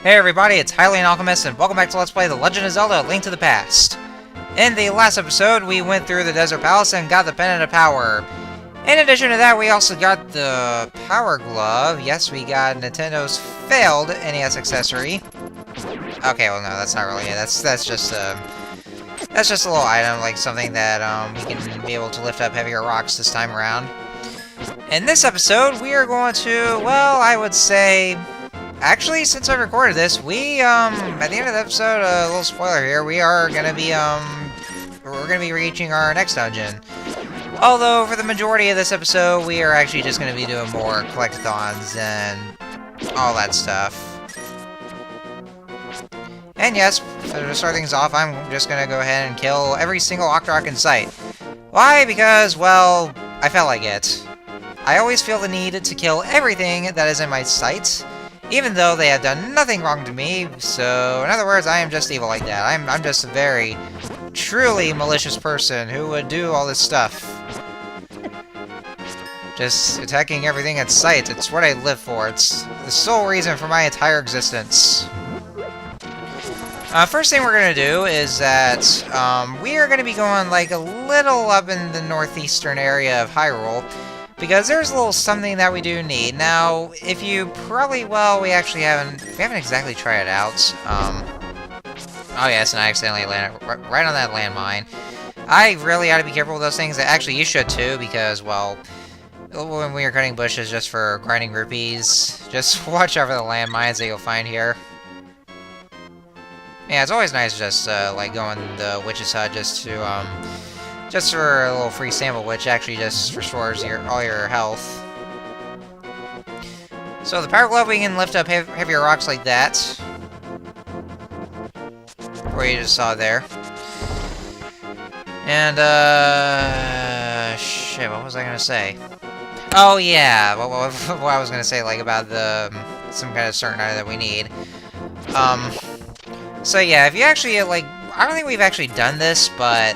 Hey everybody, it's Hylian Alchemist, and welcome back to Let's Play The Legend of Zelda: Link to the Past. In the last episode, we went through the Desert Palace and got the Pendant of Power. In addition to that, we also got the Power Glove. Yes, we got Nintendo's failed NES accessory. Okay, well no, that's not really it. That's just a little item, like something that we can be able to lift up heavier rocks this time around. In this episode, we are going to, well, I would say... Actually, since I recorded this, we, at the end of the episode, a little spoiler here, we are gonna be, we're gonna be reaching our next dungeon. Although, for the majority of this episode, we are actually just gonna be doing more collectathons and all that stuff. And yes, to start things off, I'm just gonna go ahead and kill every single Octorok in sight. Why? Because, well, I felt like it. I always feel the need to kill everything that is in my sight, even though they have done nothing wrong to me. So, in other words, I am just evil like that. I'm just a very, truly malicious person who would do all this stuff. Just attacking everything at sight. It's what I live for. It's the sole reason for my entire existence. First thing we're going to do is that we are going to be going like a little up in the northeastern area of Hyrule, because there's a little something that we do need. Now, if you probably, well, we haven't exactly tried it out. Oh yes, and I accidentally landed right on that landmine. I really ought to be careful with those things. Actually, you should too, because, well, when we are cutting bushes just for grinding rupees, just watch out for the landmines that you'll find here. Yeah, it's always nice just, like, going to the witch's hut just to, just for a little free sample, which actually just restores all your health. So the Power Glove, we can lift up heavier rocks like that. Where you just saw there. And, shit, what was I gonna say? Oh, yeah, what I was gonna say, like, about some kind of certain item that we need. So yeah, if you actually, like, I don't think we've actually done this, but...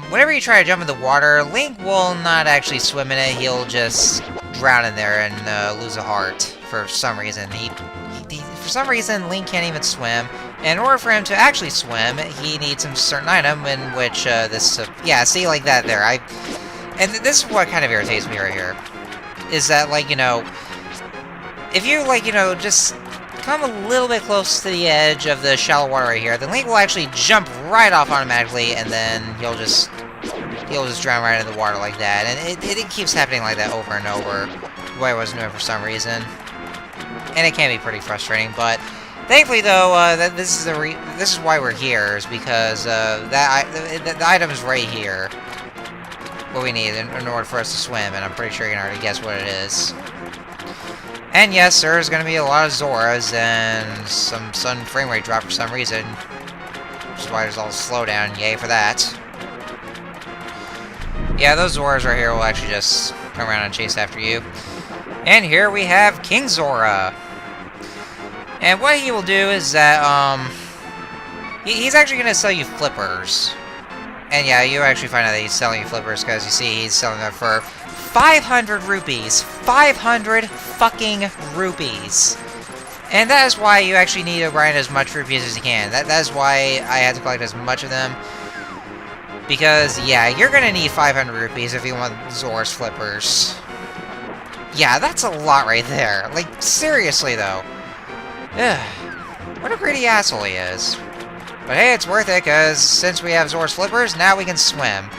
whenever you try to jump in the water, Link will not actually swim in it. He'll just drown in there and lose a heart for some reason. For some reason, Link can't even swim. And in order for him to actually swim, he needs some certain item in which yeah, see, like that there. And this is what kind of irritates me right here, is that, like, you know, if you, like, you know, just come a little bit close to the edge of the shallow water right here, then Link will actually jump right off automatically, and then he'll just drown right into the water like that. And it keeps happening like that over and over, the way I was doing for some reason. And it can be pretty frustrating, but thankfully though, this is why we're here, is because the item is right here, what we need in order for us to swim, and I'm pretty sure you can already guess what it is. And yes, there's going to be a lot of Zoras and some sudden frame rate drop for some reason, which is why there's all the slowdown. Yay for that. Yeah, those Zoras right here will actually just come around and chase after you. And here we have King Zora. And what he will do is that, he's actually going to sell you flippers. And yeah, you actually find out that he's selling you flippers, because you see he's selling them for 500 rupees. 500 fucking rupees. And that is why you actually need to grind as much rupees as you can. That is why I had to collect as much of them. Because, yeah, you're gonna need 500 rupees if you want Zora's flippers. Yeah, that's a lot right there. Like, seriously, though. Ugh. What a greedy asshole he is. But hey, it's worth it, because since we have Zora's flippers, now we can swim.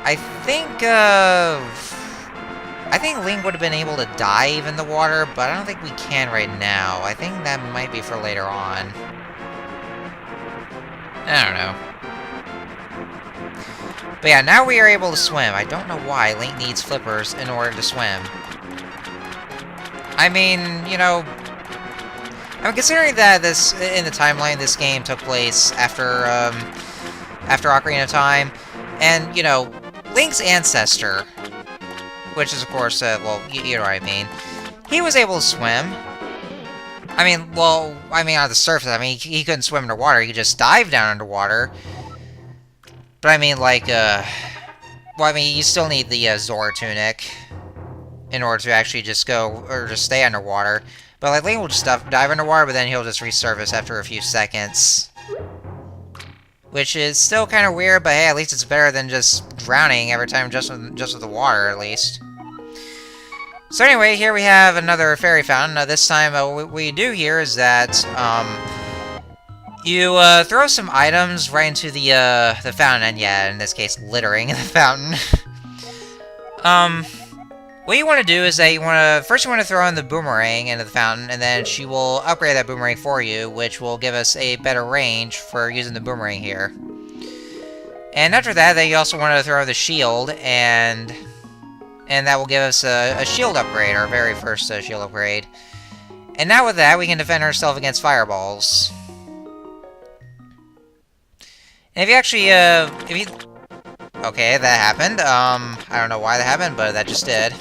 I think Link would have been able to dive in the water, but I don't think we can right now. I think that might be for later on. I don't know. But yeah, now we are able to swim. I don't know why Link needs flippers in order to swim. I mean, you know... I'm considering that in the timeline, this game took place after Ocarina of Time, and, you know, Link's ancestor, which is, of course, well, you know what I mean, he was able to swim. I mean, well, on the surface, I mean, he couldn't swim underwater, he could just dive down underwater. But I mean, like, well, I mean, you still need the Zora tunic. in order to actually just go, or just stay underwater. But like Link will just dive underwater, but then he'll just resurface after a few seconds. Which is still kind of weird, but hey, at least it's better than just drowning every time just with the water, at least. So anyway, here we have another fairy fountain. This time, what we do here is that, you, throw some items right into the fountain, and yeah, in this case, littering in the fountain. What you want to do is that first you want to throw in the boomerang into the fountain, and then she will upgrade that boomerang for you, which will give us a better range for using the boomerang here. And after that, then you also want to throw the shield, and that will give us a shield upgrade, our very first shield upgrade. And now with that, we can defend ourselves against fireballs. And if you actually, okay, that happened. I don't know why that happened, but that just did.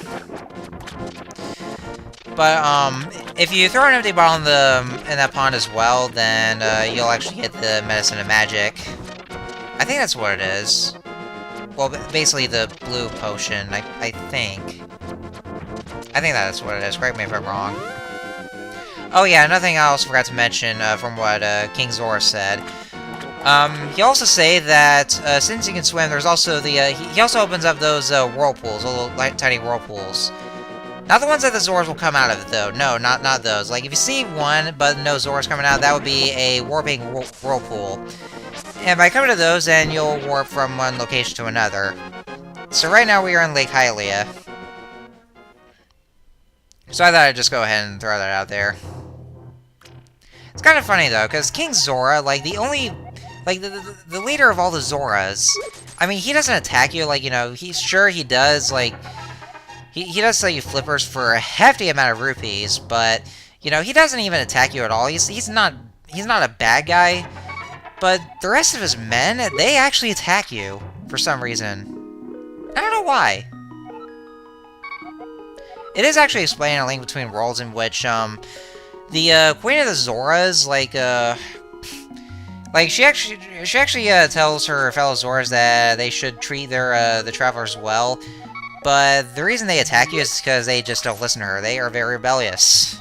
But, if you throw an empty bottle in that pond as well, then, you'll actually get the Medicine of Magic. I think that's what it is. Well, basically the blue potion, I think. I think that's what it is. Correct me if I'm wrong. Oh yeah, another thing I also forgot to mention from what King Zora said. He also say that since you can swim, there's also he also opens up those whirlpools, little tiny whirlpools. Not the ones that the Zoras will come out of, though. No, not those. Like if you see one but no Zoras coming out, that would be a warping whirlpool. And by coming to those, then you'll warp from one location to another. So right now we are in Lake Hylia. So I thought I'd just go ahead and throw that out there. It's kind of funny though, because King Zora, like the leader of all the Zoras, I mean, he doesn't attack you, like, you know, he does, like, he does sell you flippers for a hefty amount of rupees, but, you know, he doesn't even attack you at all. He's not a bad guy. But the rest of his men, they actually attack you, for some reason. I don't know why. It is actually explaining a link between worlds in which, the, Queen of the Zoras, she actually tells her fellow Zoras that they should treat the travelers well, but the reason they attack you is because they just don't listen to her. They are very rebellious.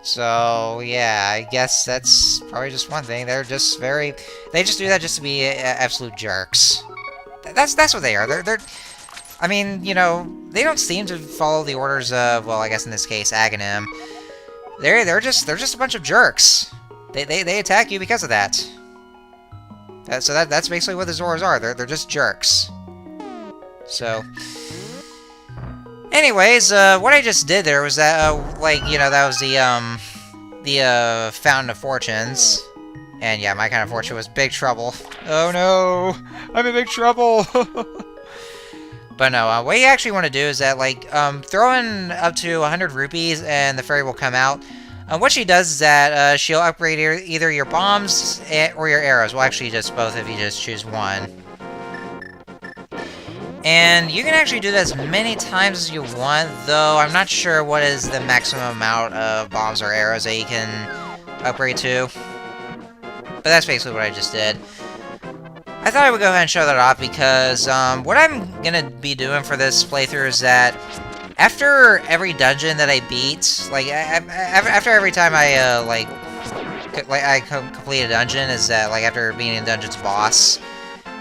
So, yeah, I guess that's probably just one thing. They're just they just do that just to be absolute jerks. That's what they are. They're I mean, you know, they don't seem to follow the orders of, well, I guess in this case, Aghanim. They're just a bunch of jerks. They attack you because of that. So that's basically what the Zoras are. They're just jerks. So, anyways, what I just did there was that, like, you know, that was the Fountain of Fortunes. And yeah, my kind of fortune was big trouble. Oh no! I'm in big trouble! But no, what you actually want to do is that, like, throw in up to 100 rupees and the fairy will come out. What she does is that she'll upgrade either your bombs or your arrows. Well, actually, just both if you just choose one. And you can actually do that as many times as you want, though I'm not sure what is the maximum amount of bombs or arrows that you can upgrade to. But that's basically what I just did. I thought I would go ahead and show that off because what I'm gonna be doing for this playthrough is that after every dungeon that I beat, like after every time I complete a dungeon, is that like after beating a dungeon's boss,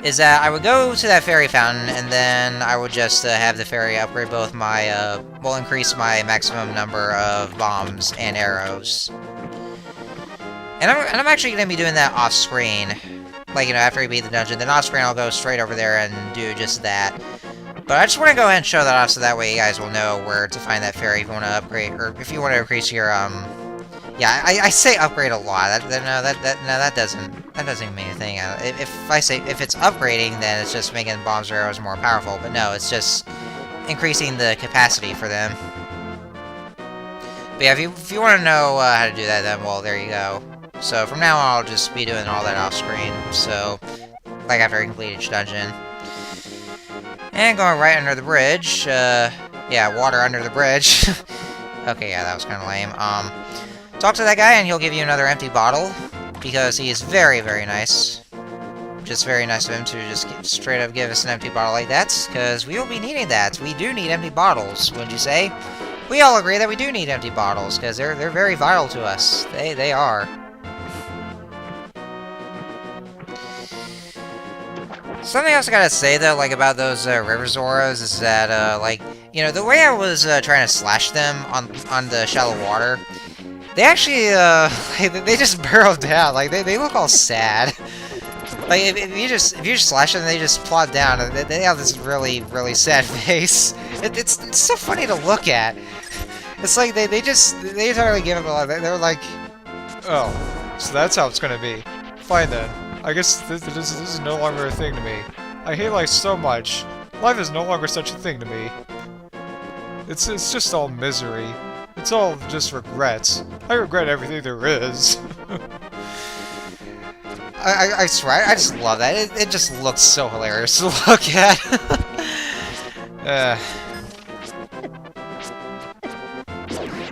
is that I would go to that fairy fountain and then I would just have the fairy upgrade both my increase my maximum number of bombs and arrows. And I'm actually gonna be doing that off screen. Like, you know, after you beat the dungeon, then off-screen I'll go straight over there and do just that. But I just want to go ahead and show that off so that way you guys will know where to find that fairy if you want to upgrade, or if you want to increase your, yeah, I say upgrade a lot. That doesn't even mean anything. If it's upgrading, then it's just making bombs or arrows more powerful. But no, it's just increasing the capacity for them. But yeah, if you want to know how to do that, then, well, there you go. So from now on, I'll just be doing all that off-screen, so, like after I complete each dungeon. And going right under the bridge, yeah, water under the bridge. Okay, yeah, that was kind of lame. Talk to that guy and he'll give you another empty bottle, because he is very, very nice. just very nice of him to just straight up give us an empty bottle like that, because we will be needing that. We do need empty bottles, wouldn't you say? We all agree that we do need empty bottles, because they're very vital to us. They are. Something else I gotta say, though, like, about those River Zoras is that, like, you know, the way I was trying to slash them on the shallow water, they actually, they just burrow down. Like, they look all sad. Like, if you just slash them, they just plod down, and they have this really, really sad face. It's so funny to look at. It's like, they entirely give up a lot. They're like, oh, so that's how it's gonna be. Fine then. I guess this is no longer a thing to me. I hate life so much. Life is no longer such a thing to me. It's just all misery. It's all just regrets. I regret everything there is. I swear, I just love that. It just looks so hilarious to look at.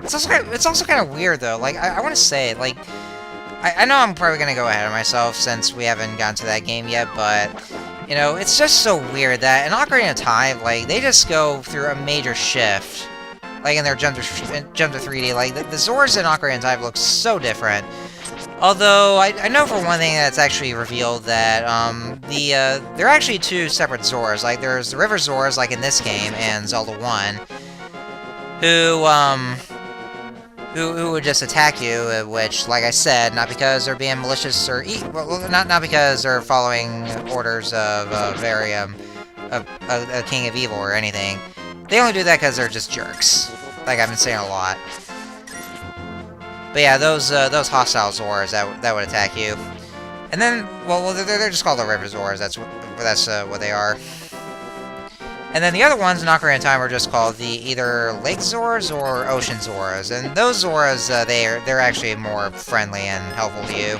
It's also kind of weird though. Like I want to say, like, I know I'm probably gonna go ahead of myself since we haven't gotten to that game yet, but you know, it's just so weird that in Ocarina of Time, like, they just go through a major shift, like in their jump to 3D. Like the Zoras in Ocarina of Time look so different. Although I know for one thing that's actually revealed that there are actually two separate Zoras. Like there's the River Zoras, like in this game and Zelda 1, who would just attack you, which, like I said, not because they're being malicious or well, not because they're following orders of a king of evil or anything. They only do that because they're just jerks. Like I've been saying a lot. But yeah, those hostile Zoras that would attack you, and then well they're just called the River Zoras. That's what they are. And then the other ones in Ocarina of Time are just called the either Lake Zoras or Ocean Zoras. And those Zoras, they're actually more friendly and helpful to you.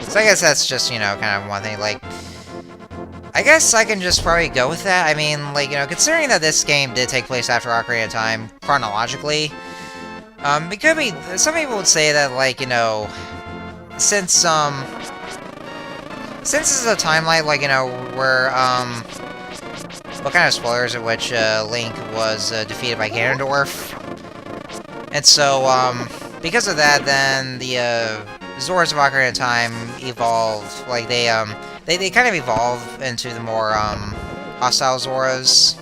So I guess that's just, you know, kind of one thing. Like, I guess I can just probably go with that. I mean, like, you know, considering that this game did take place after Ocarina of Time chronologically, it could be. Some people would say that, like, you know, since this is a timeline, like, you know, where, what kind of spoilers in which, Link was, defeated by Ganondorf. And so, because of that, then the, Zoras of Ocarina of Time evolved, like, they kind of evolve into the more, hostile Zoras.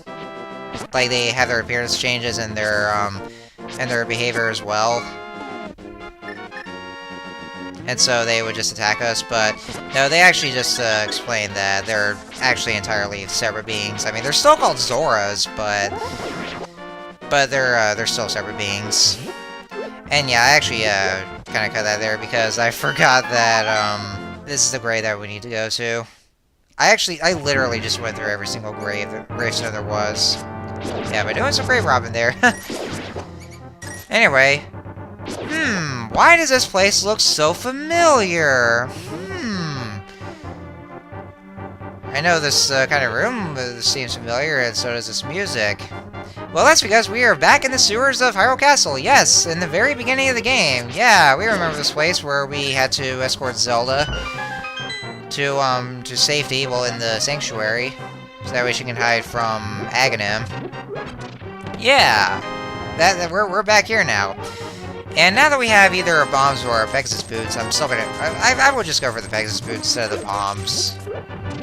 Like, they have their appearance changes and their behavior as well. And so they would just attack us, but no, they actually just explained that they're actually entirely separate beings. I mean, they're still called Zoras, but they're still separate beings. And yeah, I actually kind of cut that there because I forgot that this is the grave that we need to go to. I literally just went through every single gravestone there was. Yeah, but doing some grave robbing there. Anyway. Why does this place look so familiar? I know this kind of room seems familiar, and so does this music. Well, that's because we are back in the sewers of Hyrule Castle. Yes, in the very beginning of the game. Yeah, we remember this place where we had to escort Zelda to safety while in the sanctuary, so that way she can hide from Aghanim. Yeah, we're back here now. And now that we have either bombs or Pegasus boots, I'm still gonna... I would just go for the Pegasus boots instead of the bombs.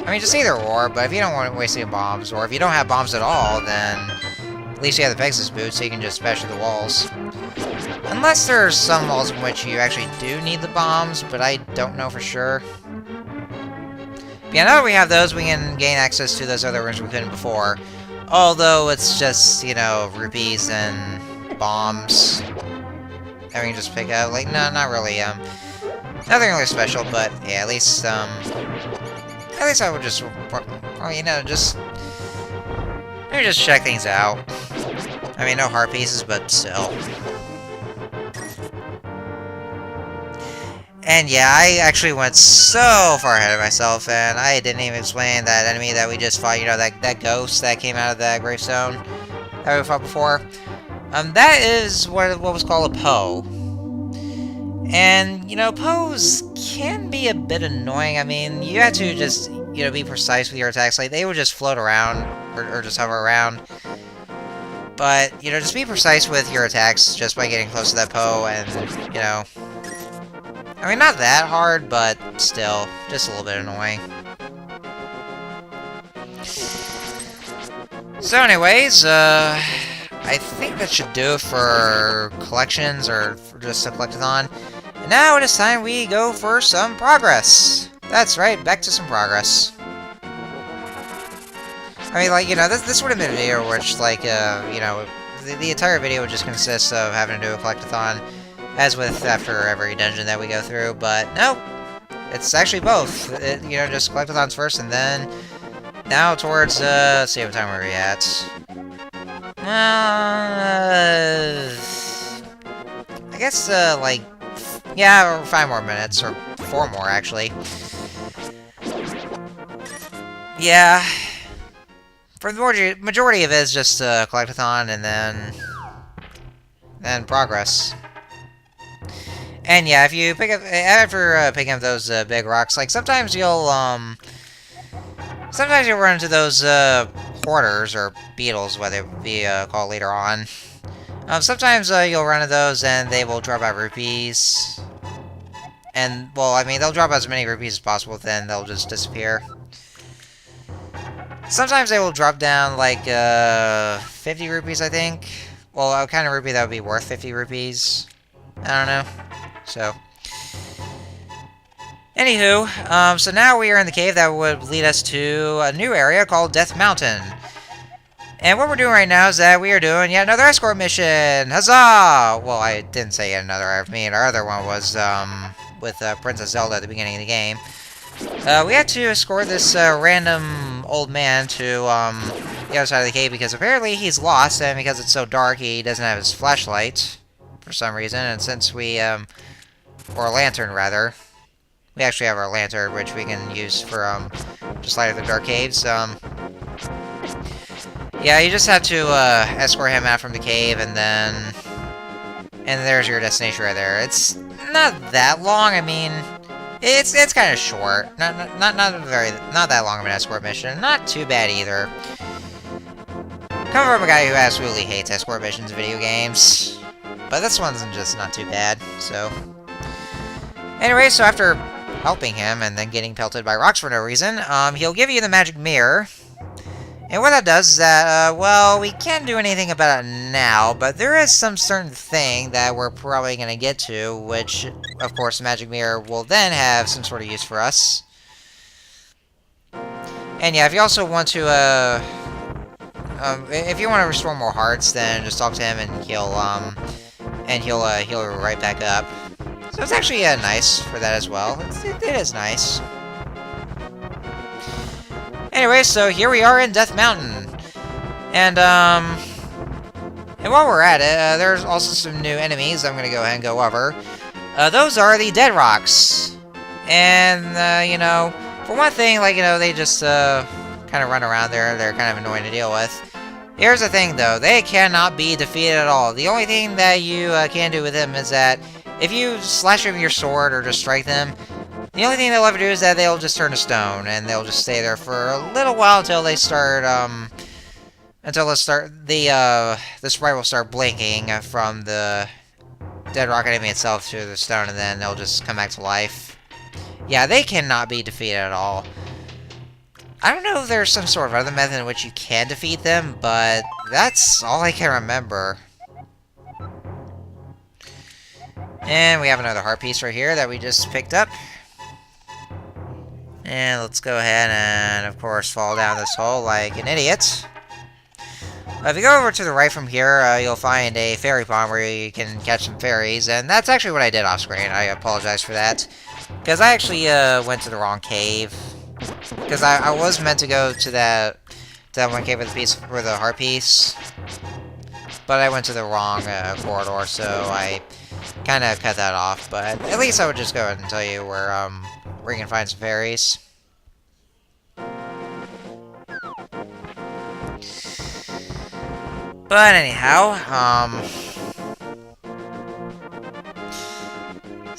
I mean, just either or, but if you don't want to waste any bombs, or if you don't have bombs at all, then at least you have the Pegasus boots, so you can just smash through the walls. Unless there's some walls in which you actually do need the bombs, but I don't know for sure. But yeah, now that we have those, we can gain access to those other rooms we couldn't before. Although it's just, you know, rupees and bombs. I mean, just pick out, like, no, not really, nothing really special, but, yeah, at least I would just, well, you know, just, maybe just check things out. I mean, no heart pieces, but still. And yeah, I actually went so far ahead of myself, and I didn't even explain that enemy that we just fought, you know, that ghost that came out of that gravestone that we fought before. That is what was called a Poe. And, you know, Poes can be a bit annoying. I mean, you have to just, you know, be precise with your attacks. Like, they would just float around, or just hover around. But, you know, just be precise with your attacks just by getting close to that Poe, and, you know... I mean, not that hard, but still, just a little bit annoying. So anyways, I think that should do it for collections, or for just a collectathon. And now it is time we go for some progress. That's right, back to some progress. I mean, like, you know, this would have been a video which, like, you know, the entire video would just consist of having to do a collectathon, as with after every dungeon that we go through, but no, it's actually both. You know, just collectathons first, and then now towards, let's see what time are we at. I guess, like, yeah, 5 more minutes, or 4 more, actually. Yeah. For the majority of it is just collectathon, and then progress. And yeah, if you pick up after picking up those big rocks, like sometimes you'll run into those hoarders or beetles, whether it be called later on. Sometimes you'll run into those, and they will drop out rupees. And well, I mean, they'll drop out as many rupees as possible, then they'll just disappear. Sometimes they will drop down, like, 50 rupees, I think. Well, what kind of rupee that would be worth 50 rupees? I don't know. So. Anywho, so now we are in the cave that would lead us to a new area called Death Mountain. And what we're doing right now is that we are doing yet another escort mission! Huzzah! Well, I didn't say yet another. I mean, our other one was, with Princess Zelda at the beginning of the game. We had to escort this random old man to the other side of the cave because apparently he's lost, and because it's so dark he doesn't have his flashlight for some reason, and since we, or a lantern rather, we actually have our lantern which we can use for just light up the dark caves. Yeah, you just have to escort him out from the cave, and there's your destination right there. It's not that long. I mean, it's kind of short. Not that long of an escort mission. Not too bad either. Coming from a guy who absolutely hates escort missions in video games, but this one's just not too bad. So, anyway, so after helping him and then getting pelted by rocks for no reason, he'll give you the magic mirror. And what that does is that, well, we can't do anything about it now, but there is some certain thing that we're probably going to get to, which, of course, the magic mirror will then have some sort of use for us. And yeah, if you also want to, if you want to restore more hearts, then just talk to him and he'll right back up. So it's actually nice for that as well. It is nice. Anyway, so here we are in Death Mountain, and while we're at it, there's also some new enemies I'm gonna go ahead and go over. Those are the Dead Rocks, and you know, for one thing, like, you know, they just kind of run around there. They're kind of annoying to deal with. Here's the thing, though: they cannot be defeated at all. The only thing that you can do with them is that if you slash them with your sword or just strike them, the only thing they'll ever do is that they'll just turn to stone, and they'll just stay there for a little while until they start, the sprite will start blinking from the dead rock enemy itself to the stone, and then they'll just come back to life. Yeah, they cannot be defeated at all. I don't know if there's some sort of other method in which you can defeat them, but that's all I can remember. And we have another heart piece right here that we just picked up. And let's go ahead and, of course, fall down this hole like an idiot. If you go over to the right from here, you'll find a fairy pond where you can catch some fairies, and that's actually what I did off-screen. I apologize for that, because I actually went to the wrong cave. Because I was meant to go to that one cave with the heart piece, but I went to the wrong corridor, so I kind of cut that off. But at least I would just go ahead and tell you where you can find some fairies. But anyhow,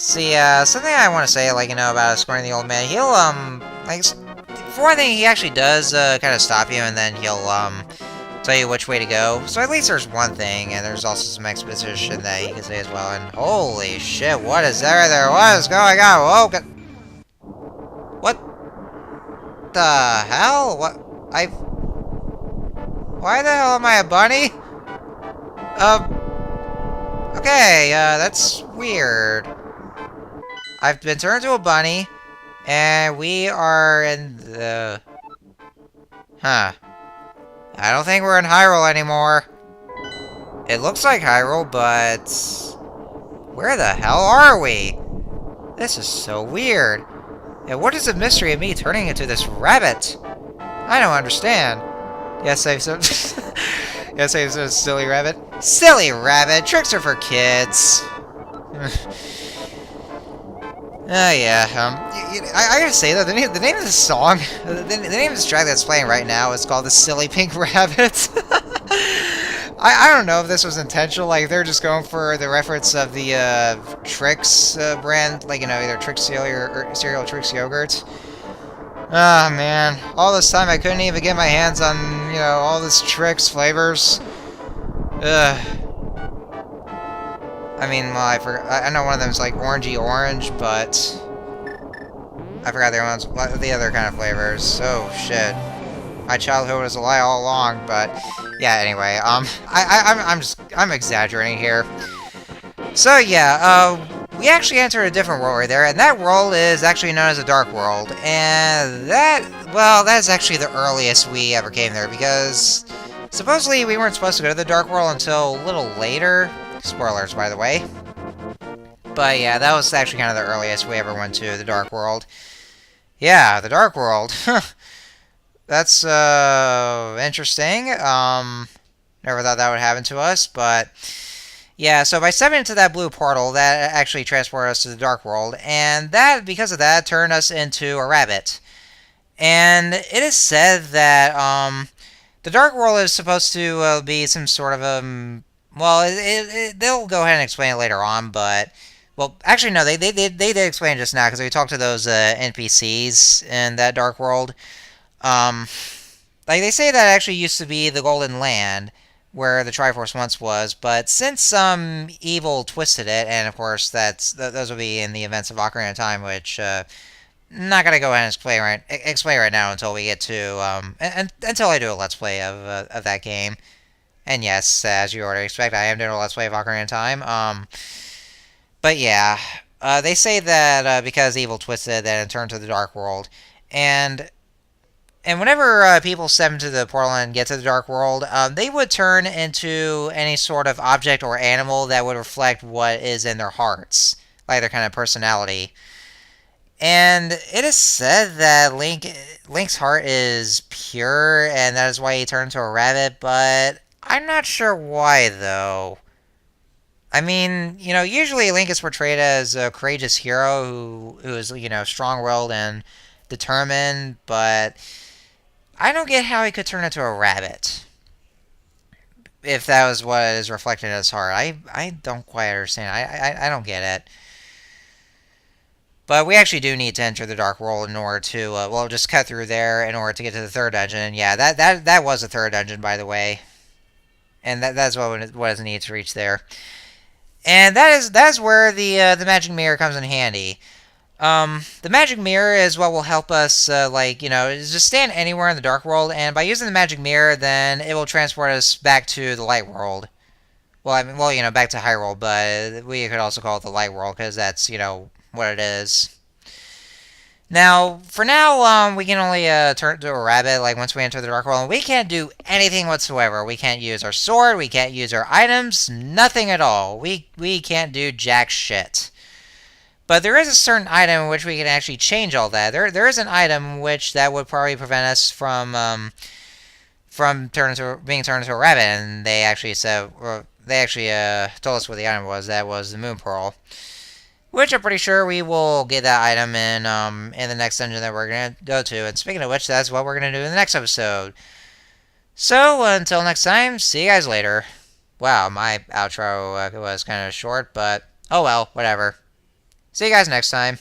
See, something I want to say, like, about scoring the old man, he'll, like, for one thing, he actually does, kind of stop you, and then he'll, tell you which way to go. So at least there's one thing, and there's also some exposition that he can say as well, and holy shit, what is there? What is going on? Oh, God. What the hell? Why the hell am I a bunny? Okay, that's weird. I've been turned into a bunny, and we are in the... Huh. I don't think we're in Hyrule anymore. It looks like Hyrule, but... Where the hell are we? This is so weird. And what is the mystery of me turning into this rabbit? I don't understand. Yes, I've some... yes, I've some silly rabbit. Silly rabbit! Tricks are for kids! Yeah, I gotta say though, the name of this song, the name of this track that's playing right now is called The Silly Pink Rabbit. I don't know if this was intentional, like they're just going for the reference of the Trix brand, like, either Trix cereal or cereal Trix yogurt. Ah, man, all this time I couldn't even get my hands on, all this Trix flavors. Ugh. I mean, well, I know one of them is like orangey orange, but I forgot the other kind of flavors. Oh shit, my childhood was a lie all along. But yeah, anyway, I'm exaggerating here. So yeah, we actually entered a different world right there, and that world is actually known as the Dark World, and that's actually the earliest we ever came there, because supposedly we weren't supposed to go to the Dark World until a little later. Spoilers, by the way. But yeah, that was actually kind of the earliest we ever went to the Dark World. Yeah, the Dark World. That's, interesting. Never thought that would happen to us, but... Yeah, so by stepping into that blue portal, that actually transported us to the Dark World, and that, because of that, turned us into a rabbit. And it is said that, the Dark World is supposed to, be some sort of, well, they'll go ahead and explain it later on, but... Well, actually, no, they did explain it just now, because we talked to those NPCs in that Dark World. Like, they say that actually used to be the Golden Land, where the Triforce once was, but since some evil twisted it, and of course, those will be in the events of Ocarina of Time, which, not gonna go ahead and explain right now until we get to, until I do a Let's Play of that game. And yes, as you already expect, I am doing a Let's Play of Ocarina of Time. But yeah, they say that because evil twisted, that it turned to the Dark World, and whenever people step into the portal and get to the Dark World, they would turn into any sort of object or animal that would reflect what is in their hearts, like their kind of personality. And it is said that Link's heart is pure, and that is why he turned into a rabbit, but I'm not sure why, though. I mean, usually Link is portrayed as a courageous hero who is, strong-willed and determined, but I don't get how he could turn into a rabbit. If that was what is reflected in his heart. I don't quite understand. I don't get it. But we actually do need to enter the Dark World in order to, well, just cut through there in order to get to the third dungeon. Yeah, that was the third dungeon, by the way. And that's what is needed to reach there. And that's where the magic mirror comes in handy. The magic mirror is what will help us, just stand anywhere in the Dark World, and by using the magic mirror, then it will transport us back to the Light World. Well, back to Hyrule, but we could also call it the Light World, because that's, what it is. Now, for now, we can only turn to a rabbit, like, once we enter the Dark World, and we can't do anything whatsoever. We can't use our sword, we can't use our items, nothing at all. We can't do jack shit. But there is a certain item in which we can actually change all that. There is an item that would probably prevent us from being turned into a rabbit, and they actually told us what the item was. That was the Moon Pearl. Which I'm pretty sure we will get that item in the next dungeon that we're going to go to. And speaking of which, that's what we're going to do in the next episode. So, until next time, see you guys later. Wow, my outro was kind of short, but oh well, whatever. See you guys next time.